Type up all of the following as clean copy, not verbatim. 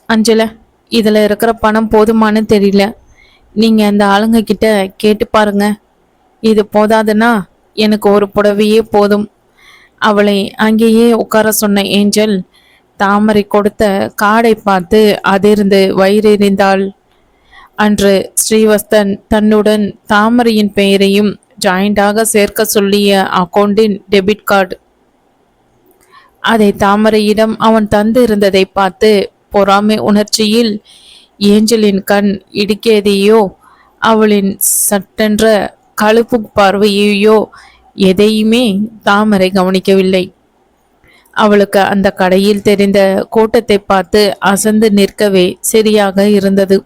அஞ்சல, இதில் இருக்கிற பணம் போதுமானு தெரியல. நீங்கள் அந்த ஆளுங்க கிட்ட கேட்டு பாருங்க. இது போதாதுன்னா எனக்கு ஒரு புடவையே போதும். அவளை அங்கேயே உட்கார சொன்ன ஏஞ்சல் தாமரை கொடுத்த கார்டை பார்த்து அதிர்ந்து வயிறெறிந்தாள். அன்று ஸ்ரீவஸ்தன் தன்னுடன் தாமரையின் பெயரையும் ஜாயிண்டாக சேர்க்க சொல்லிய அக்கவுண்டின் டெபிட் கார்டு. அதை தாமரையிடம் அவன் தந்து இருந்ததை பார்த்து பொறாமை உணர்ச்சியில் ஏஞ்சலின் கண் இடுக்கியதையோ அவளின் சட்டென்ற கழுப்பு பார்வையையோ எதையுமே தாமரை கவனிக்கவில்லை. அவளுக்கு அந்த கடையில் தெரிந்த கூட்டத்தை பார்த்து அசந்து நிற்கவே சரியாக இருந்தது.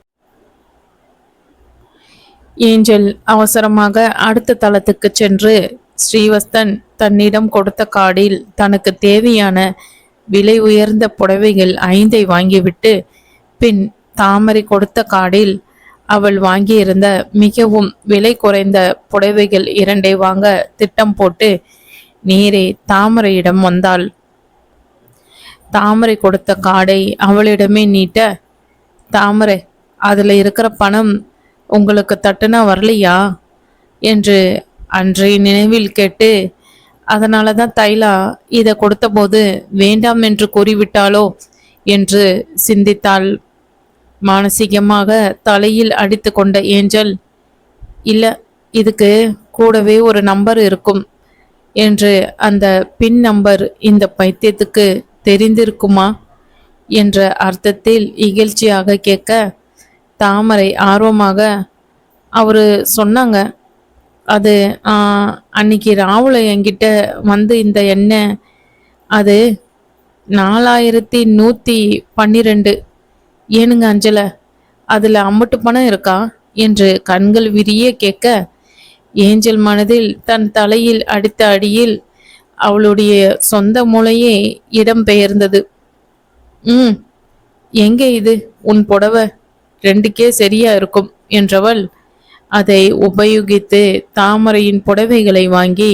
ஏஞ்சல் அவசரமாக அடுத்த தளத்துக்கு சென்று ஸ்ரீவஸ்தன் தன்னிடம் கொடுத்த கார்டில் தனக்கு தேவையான விலை உயர்ந்த புடவைகள் 5 வாங்கிவிட்டு பின் தாமரை கொடுத்த கார்டில் அவள் வாங்கியிருந்த மிகவும் விலை குறைந்த புடவைகள் 2 வாங்க திட்டம் போட்டு நேரே தாமரையிடம் வந்தாள். தாமரை கொடுத்த கார்டை அவளிடமே நீட்ட, தாமரை, அதில் இருக்கிற பணம் உங்களுக்கு தட்டுனா வரலையா என்று அன்றைய நினைவில் கேட்டு, அதனால தான் தைலா இதை கொடுத்த போது வேண்டாம் என்று கூறிவிட்டாளோ என்று சிந்தித்தாள். மானசீகமாக தலையில் அடித்து கொண்ட ஏஞ்சல், இல்லை, இதுக்கு கூடவே ஒரு நம்பர் இருக்கும் என்று அந்த பின் நம்பர் இந்த பைத்தியத்துக்கு தெரிந்திருக்குமா என்ற அர்த்தத்தில் இகழ்ச்சியாக கேட்க, தாமரை ஆர்வமாக, அவரு சொன்னாங்க, அது அன்னைக்கு ராவுல என்கிட்ட வந்து இந்த எண்ணெய் அது 4112. ஏனுங்க அஞ்சல, அதில் அம்மட்டு பணம் இருக்கா என்று கண்கள் விரிய கேட்க, ஏஞ்சல் மனதில் தன் தலையில் அடித்த அடியில் அவளுடைய சொந்த மூளையே இடம் பெயர்ந்தது. எங்கே இது உன் புடவை, 2க்கே சரியா இருக்கும் என்றவள் அதை உபயோகித்து தாமரையின் புடவைகளை வாங்கி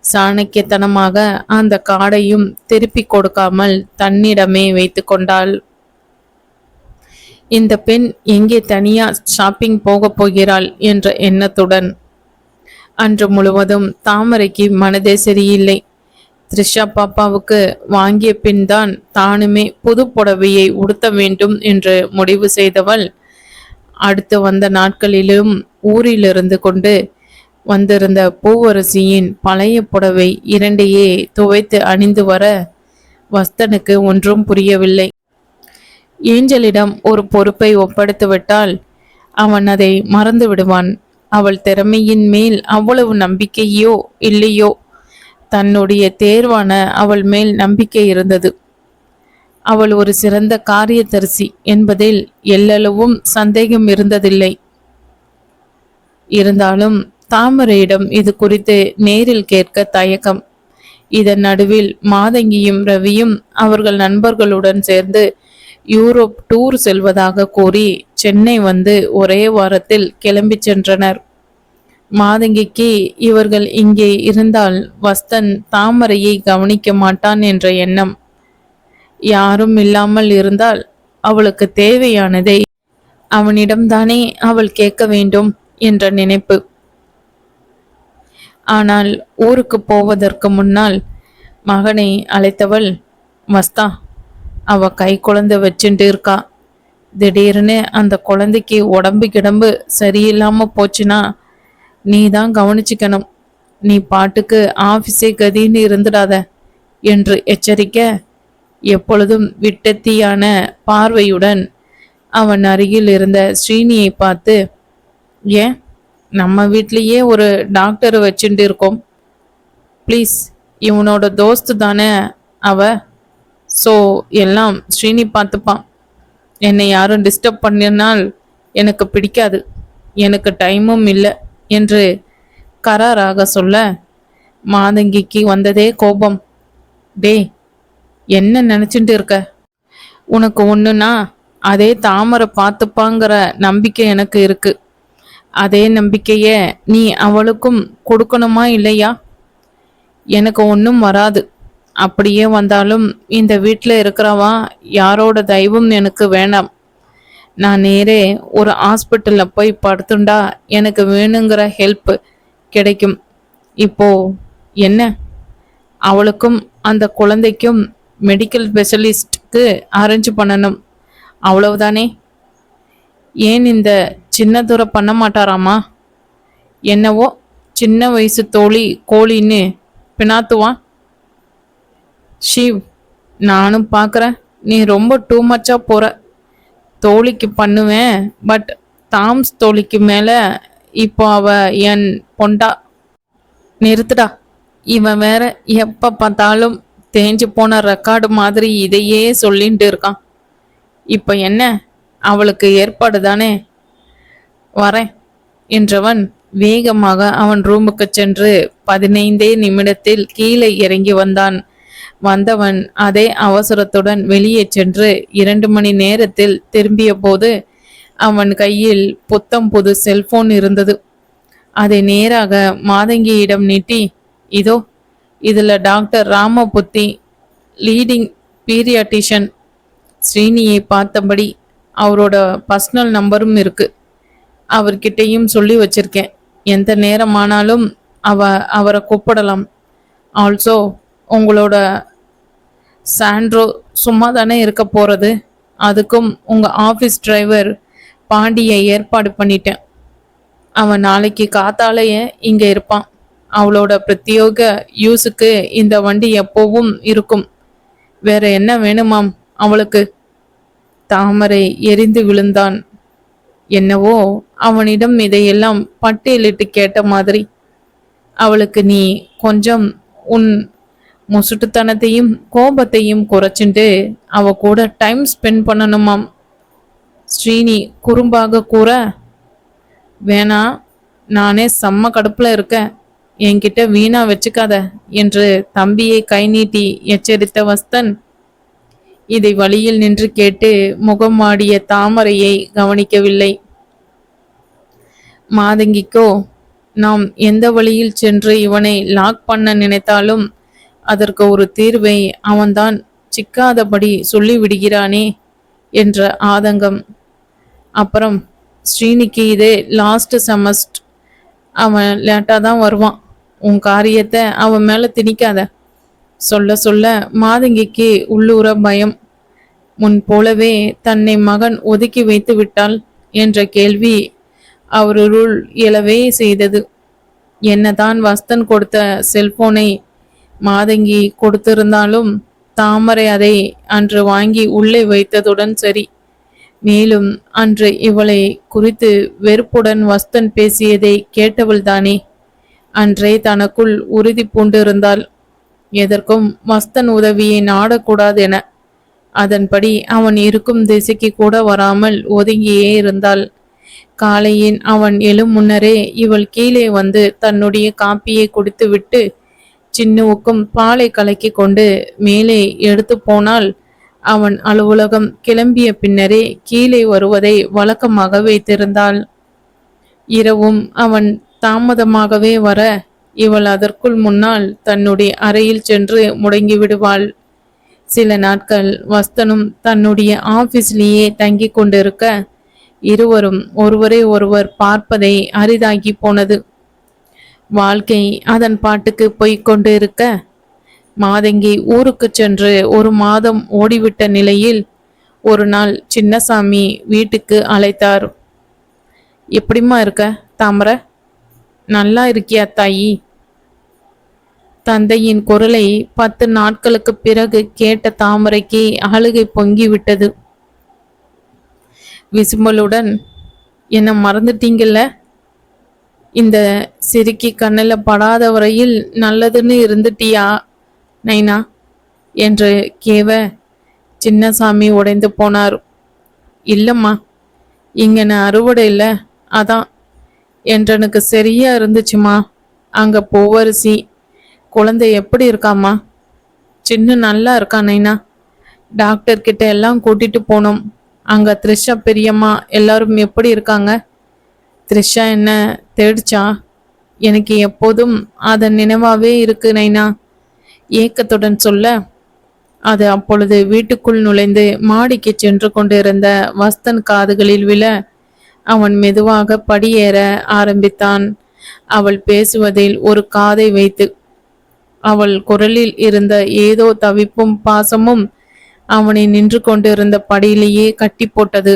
சாணக்கியத்தனமாக அந்த கார்டையும் திருப்பி கொடுக்காமல் தன்னிடமே வைத்து கொண்டாள். இந்த பெண் எங்கே தனியா ஷாப்பிங் போக போகிறாள் என்ற எண்ணத்துடன் அன்று முழுவதும் தாமரைக்கு மனதே சரியில்லை. த்ரிஷா பாப்பாவுக்கு வாங்கிய பின் தான் தானுமே புது புடவையை உடுத்த வேண்டும் என்று முடிவு செய்தவள் அடுத்து வந்த நாட்களிலும் ஊரிலிருந்து கொண்டு வந்திருந்த பூவரசியின் பழைய புடவை 2ஐயே துவைத்து அணிந்து வர வஸ்தனுக்கு ஒன்றும் புரியவில்லை. ஏஞ்சலிடம் ஒரு பொறுப்பை ஒப்படைத்துவிட்டால் அவன் அதை மறந்து விடுவான். அவள் திறமையின் மேல் அவ்வளவு நம்பிக்கையோ இல்லையோ, தன்னுடைய தேர்வான அவள் மேல் நம்பிக்கை இருந்தது. அவள் ஒரு சிறந்த காரியதரிசி என்பதில் எல்லளவும் சந்தேகம் இருந்ததில்லை. இருந்தாலும் தாமரையிடம் இது குறித்து நேரில் கேட்க தயக்கம். இதன் நடுவில் மாதங்கியும் ரவியும் அவர்கள் நண்பர்களுடன் சேர்ந்து யூரோப் டூர் செல்வதாக கூறி சென்னை வந்து ஒரே வாரத்தில் கிளம்பி சென்றனர். மாதங்கிக்கு இவர்கள் இங்கே இருந்தால் வஸ்தன் தாமரையை கவனிக்க மாட்டான் என்ற எண்ணம். யாரும் இல்லாமல் இருந்தால் அவளுக்கு தேவையானதை அவனிடம்தானே அவள் கேட்க வேண்டும் என்ற நினைப்பு. ஆனால் ஊருக்கு போவதற்கு முன்னால் மகனை அழைத்தவள், வஸ்தா, அவ கை குழந்தை வச்சுட்டு இருக்கா. திடீர்னு அந்த குழந்தைக்கு உடம்பு கிடம்பு சரியில்லாம போச்சுன்னா நீ தான் கவனிச்சுக்கணும். நீ பாட்டுக்கு ஆஃபீஸே கதின்னு இருந்துடாத என்று எச்சரிக்க, எப்பொழுதும் விட்டத்தியான பார்வையுடன் அவன் அருகில் இருந்த ஸ்ரீனியை பார்த்து, ஏன், நம்ம வீட்லேயே ஒரு டாக்டரை வச்சுட்டு இருக்கோம். ப்ளீஸ், இவனோட தோஸ்து தானே அவ. ஸோ எல்லாம் ஸ்ரீனி பார்த்துப்பான். என்னை யாரும் டிஸ்டர்ப் பண்ணினால் எனக்கு பிடிக்காது, எனக்கு டைமும் இல்லை என்று கராராக சொல்ல மாதங்கிக்கு வந்ததே கோபம். டே, என்ன நினச்சிட்டு இருக்க? உனக்கு ஒன்றுனா அதே தாமரை பார்த்துப்பாங்கிற நம்பிக்கை எனக்கு இருக்கு. அதே நம்பிக்கைய நீ அவளுக்கும் கொடுக்கணுமா இல்லையா? எனக்கு ஒன்றும் வராது. அப்படியே வந்தாலும் இந்த வீட்டில் இருக்கிறவா யாரோட தயவும் எனக்கு வேண்டாம். நான் நேரே ஒரு ஹாஸ்பிட்டலில் போய் படுத்துண்டா எனக்கு வேணுங்கிற ஹெல்ப் கிடைக்கும். இப்போ என்ன, அவளுக்கும் அந்த குழந்தைக்கும் மெடிக்கல் ஸ்பெஷலிஸ்ட்க்கு அரேஞ்ச் பண்ணணும், அவ்வளவுதானே. ஏன் இந்த சின்ன தூரம் பண்ண மாட்டாராமா? என்னவோ சின்ன வயசு தோழி கோழின்னு பினாத்துவான். ஷிவ், நானும் பார்க்குறேன் நீ ரொம்ப டூ மச்சாக போகிற. தோழிக்கு பண்ணுவேன், பட் தாம்ஸ் தோழிக்கு மேலே இப்போ அவ என் பொண்டா. நிறுத்துடா. இவன் வேற எப்போ பார்த்தாலும் தேஞ்சு போன ரெக்கார்டு மாதிரி இதையே சொல்லிட்டு இருக்கான். இப்போ என்ன, அவளுக்கு ஏற்பாடு தானே. வரேன் என்றவன் வேகமாக அவன் ரூமுக்கு சென்று 15 நிமிடத்தில் கீழே இறங்கி வந்தான். வந்தவன் அதே அவசரத்துடன் வெளியே சென்று 2 மணி நேரத்தில் திரும்பிய போது அவன் கையில் புத்தம் புது செல்போன் இருந்தது. அதை நேராக மாதங்கியிடம் நீட்டி, இதோ இதுல டாக்டர் ராமபுத்தி, லீடிங் பீரியாட்டிஷியன் ஸ்ரீனியை பார்த்தபடி அவரோட பர்சனல் நம்பரும் இருக்கு. அவர்கிட்டையும் சொல்லி வச்சிருக்கேன். எந்த நேரமானாலும் அவரை கூப்பிடலாம். ஆல்சோ உங்களோட சாண்ட்ரோ சும்மா தானே இருக்க போறது. அதுக்கும் உங்க ஆஃபீஸ் டிரைவர் பாண்டியை ஏற்பாடு பண்ணிட்டேன். அவன் நாளைக்கு காத்தாலேயே இங்க இருப்பான். அவளோட பிரத்யோக யூஸுக்கு இந்த வண்டி எப்பவும் இருக்கும். வேற என்ன வேணுமாம் அவளுக்கு? தாமரை எரிந்து விழுந்தான். என்னவோ அவனிடம் இதையெல்லாம் பட்டியலிட்டு கேட்ட மாதிரி. அவளுக்கு நீ கொஞ்சம் உன் முசுட்டுத்தனத்தையும் கோபத்தையும் குறைச்சிட்டு அவ கூட டைம் ஸ்பெண்ட் பண்ணணுமாம். ஸ்ரீனி குறும்பாக கூற, வேணா, நானே செம்ம கடுப்புல இருக்கேன், என்கிட்ட வீணா வச்சுக்காத என்று தம்பியை கை நீட்டி எச்சரித்த வஸ்தன் இதை வழியில் நின்று கேட்டு முகம் வாடிய தாமரையை கவனிக்கவில்லை. மாதங்கிக்கோ நாம் எந்த வழியில் சென்று இவனை லாக் பண்ண நினைத்தாலும் அதற்கு ஒரு தீர்வை அவன்தான் சிக்காதபடி சொல்லிவிடுகிறானே என்ற ஆதங்கம். அப்புறம் ஸ்ரீனிக்கு இதே லாஸ்ட் செமஸ்டர், அவன் லேட்டாக தான் வருவான். உன் காரியத்தை அவன் மேலே திணிக்காத. சொல்ல சொல்ல மாதங்கிக்கு உள்ளூர பயம். முன் போலவே தன்னை மகன் ஒதுக்கி வைத்து விட்டாள் என்ற கேள்வி அவருள் எழவே செய்தது. என்னதான் வஸ்தன் கொடுத்த செல்போனை மாதங்கி கொடுத்திருந்தாலும் தாமரை அதை அன்று வாங்கி உள்ளே வைத்ததுடன் சரி. மேலும் அன்று இவளை குறித்து வெறுப்புடன் வஸ்தன் பேசியதை கேட்டவள்தானே. அன்றே தனக்குள் உறுதி பூண்டிருந்தாள், எதற்கும் வஸ்தன் உதவியை நாடக்கூடாது என. அதன்படி அவன் இருக்கும் திசைக்கு கூட வராமல் ஒதுங்கியே இருந்தாள். காலையின் அவன் எழும் முன்னரே இவள் கீழே வந்து தன்னுடைய காப்பியை குடித்துவிட்டு சின்னுவுக்கும் பாலை கலக்கி கொண்டு மேலே எடுத்து போனால் அவன் அலுவலகம் கிளம்பிய பின்னரே கீழே வருவதை வழக்கமாக வைத்திருந்தாள். இரவும் அவன் தாமதமாகவே வர இவள் அதற்குள் முன்னால் தன்னுடைய அறையில் சென்று முடங்கி விடுவாள். சில நாட்கள் வஸ்தனும் தன்னுடைய ஆபீஸ்லேயே தங்கி கொண்டிருக்க இருவரும் ஒருவரை ஒருவர் பார்ப்பதை அரிதாகி போனது. வாழ்க்கை அதன் பாட்டுக்கு போய்கொண்டு இருக்க மாதங்கி ஊருக்கு சென்று 1 மாதம் ஓடிவிட்ட நிலையில் ஒரு நாள் சின்னசாமி வீட்டுக்கு அழைத்தார். எப்படிம்மா இருக்க தாமரை? நல்லா இருக்கியா தாயி? தந்தையின் குரலை 10 நாட்களுக்கு பிறகு கேட்ட தாமரைக்கு அழுகை பொங்கிவிட்டது. விசும்பலுடன், என்ன மறந்துட்டீங்கல்ல? இந்த சிறுக்கி கண்ணில் படாத வரையில் நல்லதுன்னு இருந்துட்டியா நைனா என்று கேவ சின்னசாமி உடைந்து போனார். இல்லம்மா, இங்கன அறுவடை இல்லை, அதான் என்றனுக்கு சரியா இருந்துச்சுமா. அங்க பூவரிசி குழந்தை எப்படி இருக்காமா? சின்ன நல்லா இருக்கா நைனா. டாக்டர் கிட்ட எல்லாம் கூட்டிட்டு போனோம். அங்க த்ரிஷா பெரியம்மா எல்லாரும் எப்படி இருக்காங்க? த்ரிஷா என்ன தேடிச்சா? எனக்கு எப்போதும் அதன் நினைவாவே இருக்கு நைனா. ஏக்கத்துடன் சொல்ல, அது அப்பொழுது வீட்டுக்குள் நுழைந்து மாடிக்கு சென்று கொண்டிருந்த வஸ்தன் காதுகளில் விழ அவன் மெதுவாக படியேற ஆரம்பித்தான். அவள் பேசுவதில் ஒரு காதை வைத்து. அவள் குரலில் இருந்த ஏதோ தவிப்பும் பாசமும் அவனை நின்று கொண்டிருந்த படியிலேயே கட்டி போட்டது.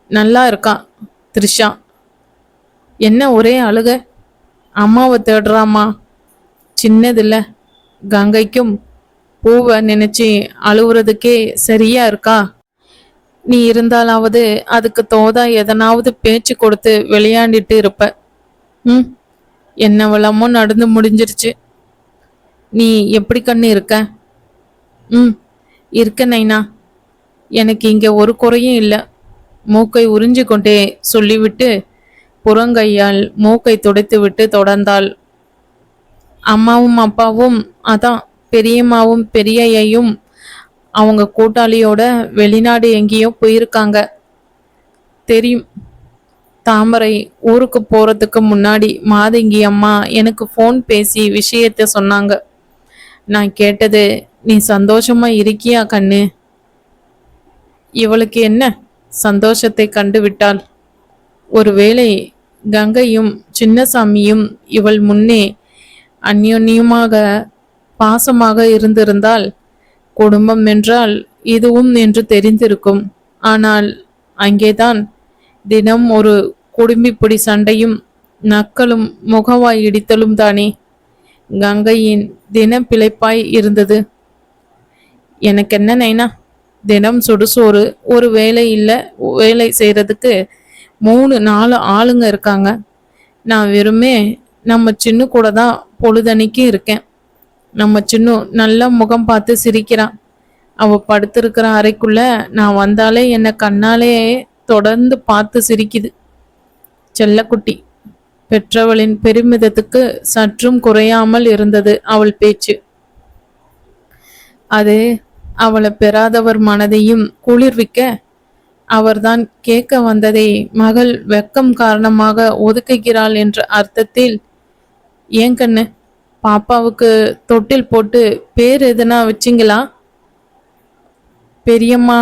நல்லா இருக்கான் த்ரிஷா. என்ன ஒரே அழுக? அம்மாவை தேடுறாமா? சின்னதில்ல, கங்கைக்கும் பூவை நினைச்சு அழுவுறதுக்கே சரியா இருக்கா? நீ இருந்தாலாவது அதுக்கு தோதா எதனாவது பேச்சு கொடுத்து விளையாண்டிட்டு இருப்ப. ம், என்ன வளமோ நடந்து முடிஞ்சிருச்சு. நீ எப்படி கண்ணு இருக்க? ம், இருக்க நைனா. எனக்கு இங்க ஒரு குறையும் இல்லை. மூக்கை உறிஞ்சு கொண்டே சொல்லிவிட்டு புறங்கையால் மூக்கை துடைத்துவிட்டு தொடர்ந்தாள். அம்மாவும் அப்பாவும், அதான் பெரியம்மாவும் பெரியையும் அவங்க கூட்டாளியோட வெளிநாடு எங்கேயோ போயிருக்காங்க. தெரியும். தாமரை ஊருக்கு போறதுக்கு முன்னாடி மாதங்கி அம்மா எனக்கு ஃபோன் பேசி விஷயத்த சொன்னாங்க. நான் கேட்டது, நீ சந்தோஷமா இருக்கியா கண்ணு? இவளுக்கு என்ன சந்தோஷத்தை கண்டு விட்டாள். ஒருவேளை கங்கையும் சின்னசாமியும் இவள் முன்னே அந்யோன்யமாக பாசமாக இருந்திருந்தால் குடும்பம் என்றால் இதுவும் என்று தெரிந்திருக்கும். ஆனால் அங்கேதான் தினம் ஒரு குடும்பிப்பிடி சண்டையும் நக்களும் முகவாய் இடித்தலும் தானே கங்கையின் தின பிழைப்பாய் இருந்தது. எனக்கு என்ன நைனா, தினம் சுடுசோறு, ஒரு வேலை இல்லை வேலை செய்யறதுக்கு 3-4 ஆளுங்க இருக்காங்க. நான் வெறுமே நம்ம சின்ன கூட தான் பொழுதன்னைக்கு இருக்கேன். நம்ம சின்ன நல்லா முகம் பார்த்து சிரிக்கிறான். அவ படுத்திருக்கிற அறைக்குள்ள நான் வந்தாலே என்னை கண்ணாலே தொடர்ந்து பார்த்து சிரிக்குது. செல்லக்குட்டி. பெற்றவளின் பெருமிதத்துக்கு சற்றும் குறையாமல் இருந்தது அவள் பேச்சு. அது அவளை பெறாதவர் மனதையும் குளிர்விக்க, அவர்தான் கேட்க வந்ததை மகள் வெக்கம் காரணமாக ஒதுக்குகிறாள் என்ற அர்த்தத்தில், ஏன் கண்ணு, பாப்பாவுக்கு தொட்டில் போட்டு பேர் எதுனா வச்சிங்களா? பெரியம்மா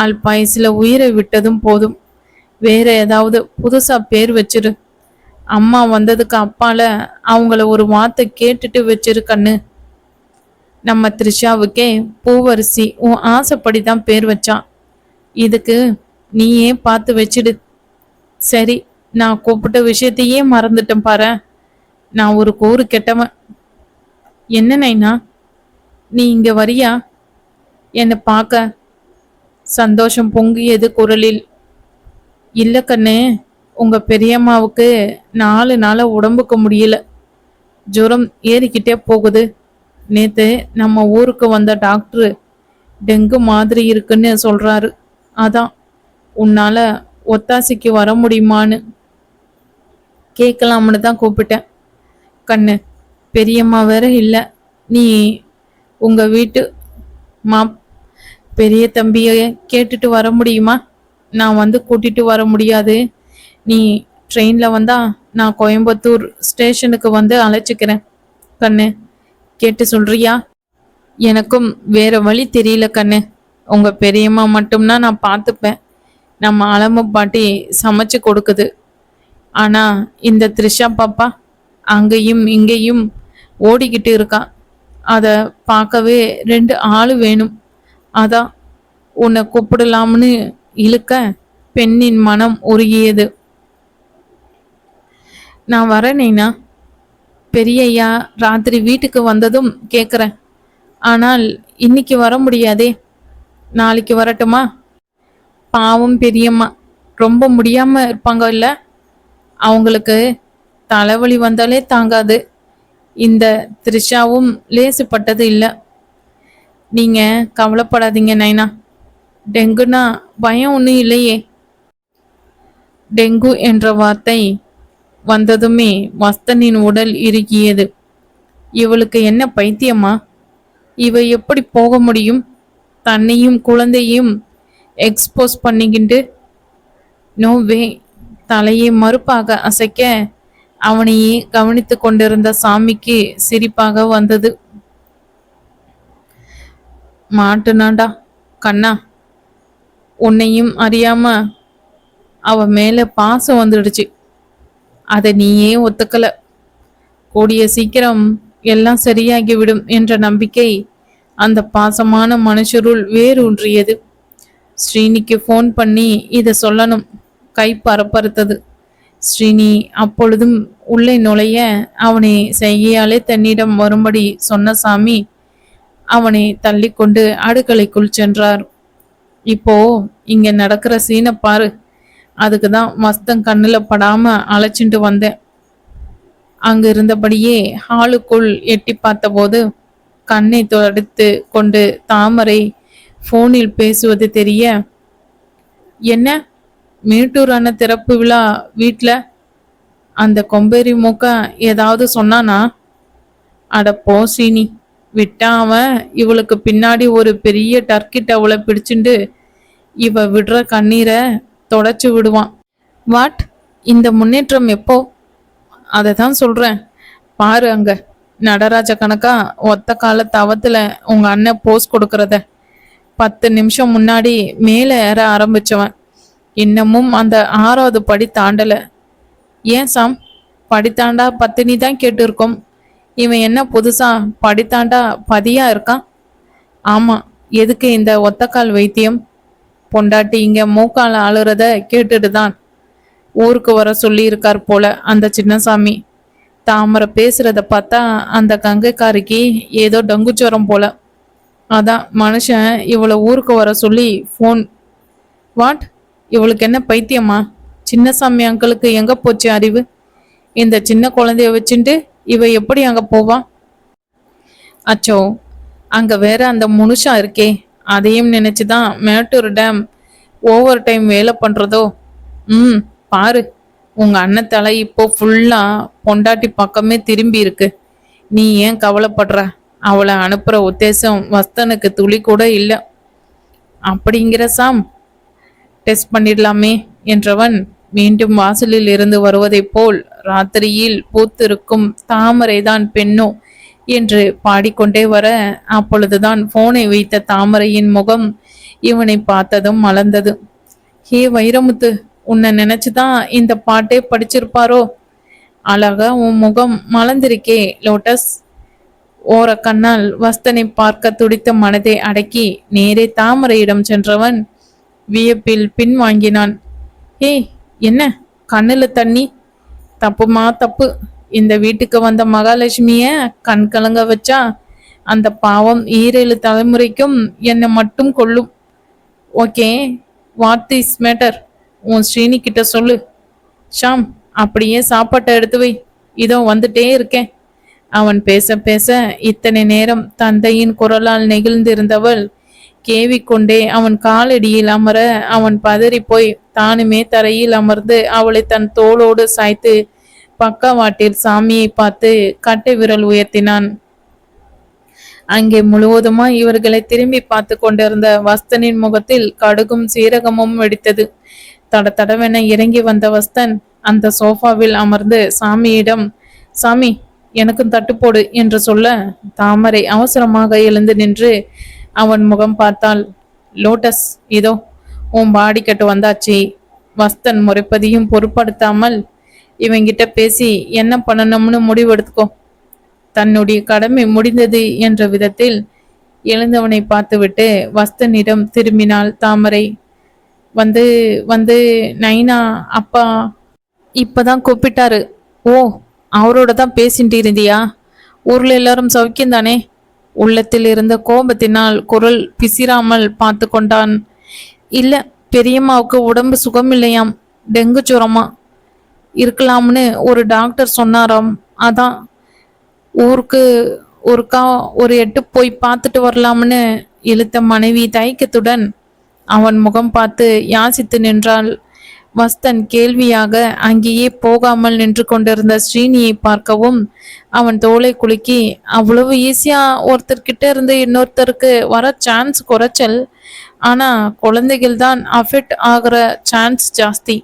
அல்பாயுசில் உயிரை விட்டதும் போதும். வேற ஏதாவது புதுசா பேர் வச்சிரு. அம்மா வந்ததுக்கு அப்பால அவங்கள ஒரு வார்த்தை கேட்டுட்டு வச்சிரு கண்ணு. நம்ம த்ரிஷாவுக்கே பூவரசி உன் ஆசைப்படிதான் பேர் வச்சான். இதுக்கு நீயே பார்த்து வச்சிடு. சரி, நான் கூப்பிட்ட விஷயத்தையே மறந்துட்டேன் பாரு. நான் ஒரு கூறு கெட்டவன். என்ன நைனா, நீ இங்க வரியா என்னை பார்க்க? சந்தோஷம் பொங்கியது குரலில். இல்ல கண்ணு, உங்க பெரியம்மாவுக்கு 4 நாளா உடம்புக்கு முடியல. ஜுரம் ஏறிக்கிட்டே போகுது. நேத்து நம்ம ஊருக்கு வந்த டாக்டரு டெங்கு மாதிரி இருக்குன்னு சொல்றாரு. அதான் உன்னால ஒத்தாசைக்கு வர முடியுமான்னு கேட்கலாம்னு தான் கூப்பிட்டேன். கண்ணு, பெரியம்மா வேற இல்லை. நீ உங்க வீட்டு மா பெரிய தம்பிய கேட்டுட்டு வர முடியுமா? நான் வந்து கூட்டிட்டு வர முடியாது. நீ ட்ரெயின்ல வந்தா நான் கோயம்புத்தூர் ஸ்டேஷனுக்கு வந்து அழைச்சிக்கிறேன். கண்ணு, கேட்டு சொல்றியா? எனக்கும் வேற வழி தெரியல கண்ணு. உங்க பெரியம்மா மட்டும்னா நான் பார்த்துப்பேன். நம்ம அலமு பாட்டி சமைச்சு கொடுக்குது. ஆனா இந்த த்ரிஷா பாப்பா அங்கேயும் இங்கேயும் ஓடிக்கிட்டு இருக்கா. அதை பார்க்கவே 2 ஆளு வேணும். அதான் உன்னை கூப்பிடலாம்னு இழுக்க பெண்ணின் மனம் உருகியது. நான் வரேனேனா? பெரியய்யா ராத்திரி வீட்டுக்கு வந்ததும் கேட்குறேன். ஆனால் இன்னைக்கு வர முடியாதே. நாளைக்கு வரட்டுமா? பாவம் பெரியம்மா, ரொம்ப முடியாம இருப்பாங்க இல்ல? அவங்களுக்கு தலைவலி வந்தாலே தாங்காது. இந்த த்ரிஷாவும் லேசுப்பட்டது இல்ல. நீங்க கவலைப்படாதீங்க நைனா. டெங்குனா பயம் ஒன்றும் இல்லையே. டெங்கு என்ற வார்த்தை வந்ததுமே வஸ்தனின் உடல் இறுகியது. இவளுக்கு என்ன பைத்தியமா? இவ எப்படி போக முடியும்? தன்னையும் குழந்தையும் எக்ஸ்போஸ் பண்ணிக்கிண்டு. நோ வே. தலையை மறுப்பாக அசைக்க அவனையே கவனித்து கொண்டிருந்த சாமிக்கு சிரிப்பாக வந்தது. மாட்டுனாண்டா கண்ணா, உன்னையும் அறியாம அவ மேல பாசம் வந்துடுச்சு. அதை நீயே ஒத்துக்கல. கூடிய சீக்கிரம் எல்லாம் சரியாகிவிடும் என்ற நம்பிக்கை அந்த பாசமான மனுஷருள் வேரூன்றியது. ஸ்ரீனிக்கு ஃபோன் பண்ணி இதை சொல்லணும். கை பரப்பறுத்தது. ஸ்ரீனி அப்பொழுதும் உள்ளே நுழைய அவனை செய்கையாலே தன்னிடம் வரும்படி சொன்ன சாமி அவனை தள்ளிக்கொண்டு அடுக்கலைக்குள் சென்றார். இப்போ இங்க நடக்கிற சீனை பாரு. அதுக்கு தான் மஸ்தன் கண்ணுல படாம அழைச்சிட்டு வந்தேன். அங்க இருந்தபடியே ஹாலுக்குள் எட்டி பார்த்தபோது கண்ணை துடைத்து கொண்டு தாமரை போனில் பேசுவது தெரிய, என்ன மேட்டூர் அண்ண திறப்பு விழா வீட்ல அந்த கொம்பேரி மூக்க ஏதாவது சொன்னானா? அடப்போ சீனி, விட்டா அவன் இவளுக்கு பின்னாடி ஒரு பெரிய டர்க்கி டவலை பிடிச்சுண்டு இவ விடுற கண்ணீரை தொடச்சு விடுவான். வாட்? இந்த முன்னேற்றம் எப்போ? அதை தான் சொல்றேன். பாரு அங்க நடராஜ கணக்கா ஒத்த கால தவத்துல உங்க அண்ணன் போஸ் கொடுக்கறத. 10 நிமிஷம் முன்னாடி மேலே ஏற ஆரம்பிச்சவன் இன்னமும் அந்த 6வது படி தாண்டல. ஏன் சாம், படித்தாண்டா பத்தினி தான் கேட்டு இருக்கோம். இவன் என்ன புதுசா படித்தாண்டா பதியா இருக்கான்? ஆமா, எதுக்கு இந்த ஒத்தக்கால் வைத்தியம்? பொண்டாட்டி இங்க மூக்கால அழுறத கேட்டுட்டு தான் ஊருக்கு வர சொல்லி இருக்கார் போல அந்த சின்னசாமி. தாமரை பேசுறத பார்த்தா அந்த கங்கைக்காரிக்கு ஏதோ டங்கு ஜுரம் போல. அதான் மனுஷன் இவளை ஊருக்கு வர சொல்லி ஃபோன். வாட்? இவளுக்கு என்ன பைத்தியமா? சின்னசாமி அங்கிளுக்கு எங்க போச்சு அறிவு? இந்த சின்ன குழந்தைய வச்சுட்டு இவ எப்படி அங்க போவா? அச்சோ, அங்க வேற அந்த முனுஷா இருக்கே, அதையும் நினைச்சுதான் மேட்டூர் டேம் ஓவர் டைம் வேலை பண்றதோ. பாரு, உங்க அண்ணன் தலை இப்போ ஃபுல்லா பொண்டாட்டி பக்கமே திரும்பி இருக்கு. நீ ஏன் கவலைப்படுற? அவளை அனுப்புற உத்தேசம் வஸ்தனுக்கு துளி கூட இல்லை. அப்படிங்கிற சாம், டெஸ்ட் பண்ணிடலாமே என்றவன் மீண்டும் வாசலில் இருந்து வருவதைப் போல் ராத்திரியில் பூத்திருக்கும் தாமரைதான் பெண்ணோ என்று பாடிக்கொண்டே வர, அப்பொழுதுதான் போனை வைத்த தாமரையின் முகம் இவனை பார்த்ததும் மலர்ந்தது. ஹே வைரமுத்து, உன்னை நினைச்சுதான் இந்த பாட்டே படிச்சிருப்பாரோ? அழகா உன் முகம் மலர்ந்திருக்கே லோட்டஸ். ஓர கண்ணால் வஸ்தனை பார்க்க துடித்த மனதை அடக்கி நேரே தாமரையிடம் சென்றவன் வியப்பில் பின் வாங்கினான். ஏ, என்ன கண்ணுல தண்ணி? தப்புமா தப்பு. இந்த வீட்டுக்கு வந்த மகாலட்சுமிய கண் கலங்க வச்சா அந்த பாவம் 7 தலைமுறைக்கும் என்னை மட்டும் கொல்லும். Okay, what is matter? உன் ஸ்ரீனி கிட்ட சொல்லு. ஷாம், அப்படியே சாப்பாட்டை எடுத்து வை, இதோ வந்துட்டே இருக்கேன். அவன் பேச பேச இத்தனை நேரம் தந்தையின் குரலால் நெகிழ்ந்திருந்தவள் கேவிக்கொண்டே அவன் காலடியில் அமர அவன் பதறி போய் தானுமே தரையில் அமர்ந்து அவளை தன் தோளோடு சாய்த்து பக்கவாட்டில் சாமியை பார்த்து கட்டை விரல் உயர்த்தினான். அங்கே முழுவதுமாய் இவர்களை திரும்பி பார்த்து கொண்டிருந்த வஸ்தனின் முகத்தில் கடுகும் சீரகமும் வெடித்தது. தடதடவென இறங்கி வந்த வஸ்தன் அந்த சோஃபாவில் அமர்ந்து சாமியிடம், சாமி எனக்கும் தட்டுப்போடு என்று சொல்ல தாமரை அவசரமாக எழுந்து நின்று அவன் முகம் பார்த்தாள். லோட்டஸ், இதோ உன் பாடி கட்டு வந்தாச்சு. வஸ்தன் முறைப்பதையும் பொருட்படுத்தாமல், இவங்கிட்ட பேசி என்ன பண்ணணும்னு முடிவெடுத்துக்கோ. தன்னுடைய கடமை முடிந்தது என்ற விதத்தில் எழுந்தவனை பார்த்துவிட்டு வஸ்தனிடம் திரும்பினாள் தாமரை. வந்து வந்து நைனா அப்பா இப்பதான் கூப்பிட்டாரு. ஓ, அவரோட தான் பேசிட்டு இருந்தியா? ஊர்ல எல்லாரும் சௌக்கியம் தானே? உள்ளத்தில் இருந்த கோபத்தினால் குரல் பிசிராமல் பார்த்து கொண்டான். இல்ல, பெரியம்மாவுக்கு உடம்பு சுகமில்லையாம், டெங்கு ஜுரமா இருக்கலாம்னு ஒரு டாக்டர் சொன்னாராம். அதான் ஊருக்கு ஒருக்கா ஒரு எட்டு போய் பார்த்துட்டு வரலாம்னு இழுத்த மனைவி தயக்கத்துடன் அவன் முகம் பார்த்து யாசித்து நின்றாள். வஸ்தன் கேள்வியாக அங்கேயே போகாமல் நின்று கொண்டிருந்த ஸ்ரீனியை பார்க்கவும் அவன் தோலை குலுக்கி, அவ்வளவு ஈஸியா ஒருத்தர்கிட்ட இருந்து இன்னொருத்தருக்கு வர சான்ஸ் குறைச்சல், ஆனா குழந்தைகள் தான் அஃபெக்ட் ஆகிற சான்ஸ் ஜாஸ்தி.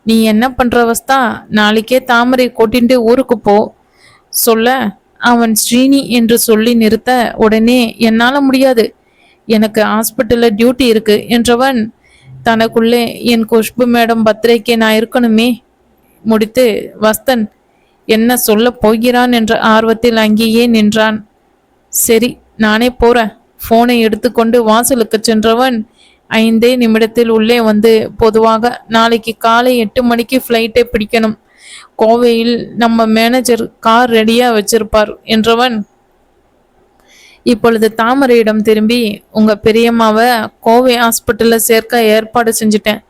நீ என்ன பண்ற வஸ்தா, நாளைக்கே தாமரை கூட்டிட்டு ஊருக்கு போ சொல்ல அவன் ஸ்ரீனி என்று சொல்லி நிறுத்த, உடனே என்னால முடியாது, எனக்கு ஹாஸ்பிட்டல்ல டியூட்டி இருக்கு என்றவன் தனக்குள்ளே என் குஷ்பு மேடம் பர்த்டேக்கே நான் இருக்கணுமே முடித்து வஸ்தன் என்ன சொல்ல போகிறான் என்ற ஆர்வத்தில் அங்கேயே நின்றான். சரி, நானே போறேன். போனை எடுத்துக்கொண்டு வாசலுக்கு சென்றவன் 5 நிமிடத்தில் உள்ளே வந்து, பொதுவாக நாளைக்கு காலை 8 மணிக்கு ஃப்ளைட்டை பிடிக்கணும், கோவையில் நம்ம மேனேஜர் கார் ரெடியா வச்சிருப்பார் என்றவன் இப்பொழுது தாமரையிடம் திரும்பி, உங்க பெரியம்மாவை கோவை ஹாஸ்பிட்டல்ல சேர்க்க ஏற்பாடு செஞ்சுட்டேன்.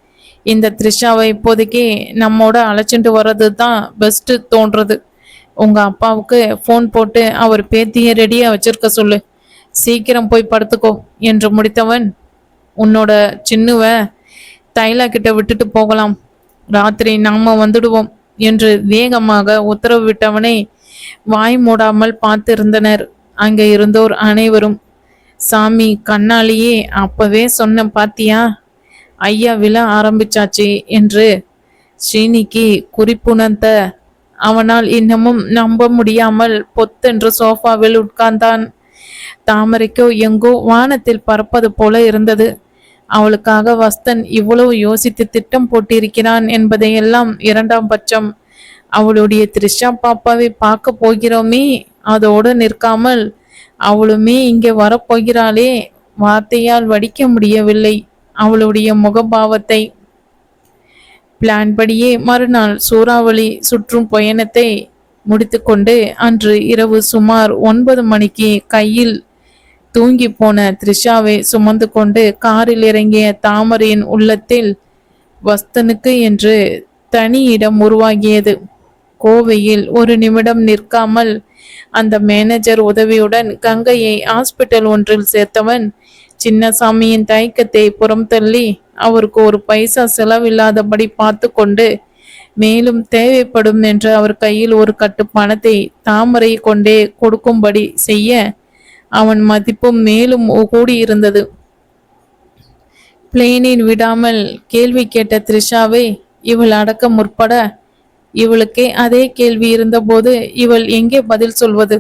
இந்த த்ரிஷாவை இப்போதைக்கு நம்மோட அழைச்சிட்டு வர்றது தான் பெஸ்ட் தோன்றது. உங்க அப்பாவுக்கு ஃபோன் போட்டு அவர் பேத்தியை ரெடியா வச்சிருக்க சொல்லு, சீக்கிரம் போய் படுத்துக்கோ என்று முடித்தவன், உன்னோட சின்னுவ தைலா கிட்ட விட்டுட்டு போகலாம், ராத்திரி நாம வந்துடுவோம் என்று வேகமாக உத்தரவு விட்டவனை வாய் மூடாமல் பார்த்திருந்தனர் அங்கே இருந்தோர் அனைவரும். சாமி, கண்ணாலேயே அப்பவே சொன்ன பாத்தியா, ஐயா விழ ஆரம்பிச்சாச்சு என்று ஸ்ரீனிக்கு குறிப்புணர்ந்த அவனால் இன்னமும் நம்ப முடியாமல் பொத்தென்று சோஃபாவில் உட்கார்ந்தான். தாமரைக்கோ எங்கோ வானத்தில் பறப்பது போல இருந்தது. அவளுக்காக வஸ்தன் இவ்வளவு யோசித்து திட்டம் போட்டிருக்கிறான் என்பதையெல்லாம் இரண்டாம் பட்சம். அவளுடைய த்ரிஷா பாப்பாவை பார்க்க போகிறோமே, அதோடு நிற்காமல் அவளுமே இங்கே வரப்போகிறாளே, வார்த்தையால் வடிக்க முடியவில்லை அவளுடைய முகபாவத்தை. பிளான் படியே மறுநாள் சூறாவளி சுற்றும் பயணத்தை முடித்துக்கொண்டு அன்று இரவு சுமார் 9 மணிக்கு கையில் தூங்கி போன த்ரிஷாவை சுமந்து கொண்டு காரில் இறங்கிய தாமரையின் உள்ளத்தில் வஸ்தனுக்கு என்று தனி இடம் உருவாகியது. கோவையில் ஒரு நிமிடம் நிற்காமல் அந்த மேனேஜர் உதவியுடன் கங்கையை ஹாஸ்பிட்டல் ஒன்றில் சேர்த்தவன் சின்னசாமியின் தயக்கத்தை புறம் தள்ளி அவருக்கு ஒரு பைசா செலவில்லாதபடி பார்த்து கொண்டு மேலும் தேவைப்படும் என்று அவர் கையில் ஒரு கட்டு பணத்தை தாமரை கொண்டே கொடுக்கும்படி செய்ய அவன் மதிப்பும் மேலும் கூடியிருந்தது. பிளேனில் விடாமல் கேள்வி கேட்ட த்ரிஷாவை இவள் அடக்க முற்பட இவளுக்கே அதே கேள்வி இருந்தபோது இவள் எங்கே பதில் சொல்வது?